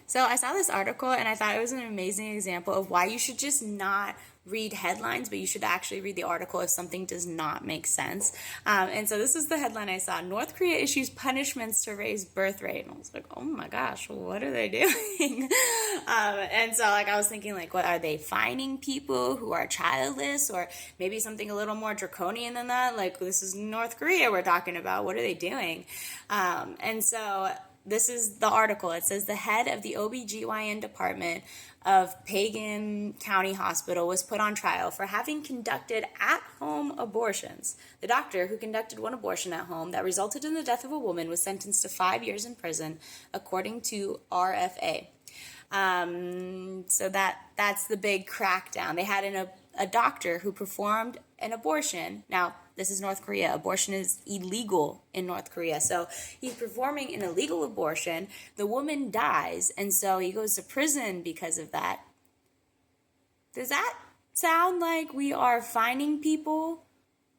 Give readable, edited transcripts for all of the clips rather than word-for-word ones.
So I saw this article and I thought it was an amazing example of why you should just not read headlines, but you should actually read the article if something does not make sense. And so this was the headline I saw: North Korea issues punishments to raise birth rate. And I was like, oh my gosh, what are they doing? And so like I was thinking, like, what are they fining people who are childless, or maybe something a little more draconian than that? Like, this is North Korea we're talking about. What are they doing? And so this is the article. It says the head of the OBGYN department of Pagan County Hospital was put on trial for having conducted at-home abortions. The doctor who conducted one abortion at home that resulted in the death of a woman was sentenced to 5 years in prison, according to RFA. So that's the big crackdown. They had a doctor who performed an abortion. Now, this is North Korea. Abortion is illegal in North Korea. So he's performing an illegal abortion. The woman dies, and so he goes to prison because of that. Does that sound like we are fining people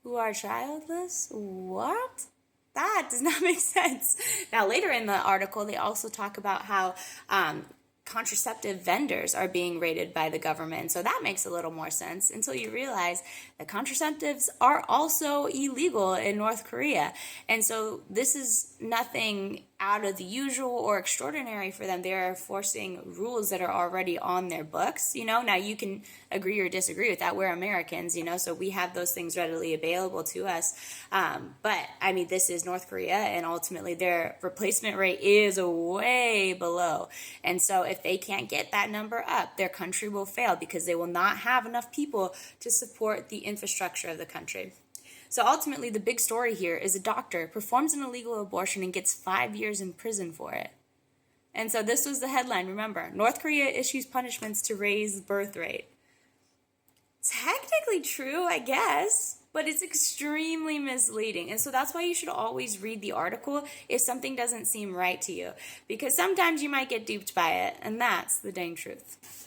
who are childless? What? That does not make sense. Now, later in the article, they also talk about how contraceptive vendors are being raided by the government. So that makes a little more sense until you realize that contraceptives are also illegal in North Korea. And so this is nothing out of the usual or extraordinary for them. They're forcing rules that are already on their books. Now you can agree or disagree with that. We're Americans, so we have those things readily available to us. But I mean, this is North Korea, and ultimately their replacement rate is way below. And so if they can't get that number up, their country will fail because they will not have enough people to support the infrastructure of the country. So ultimately, the big story here is a doctor performs an illegal abortion and gets 5 years in prison for it. And so this was the headline. Remember, North Korea issues punishments to raise birth rate. Technically true, I guess, but it's extremely misleading. And so that's why you should always read the article if something doesn't seem right to you, because sometimes you might get duped by it, and that's the dang truth.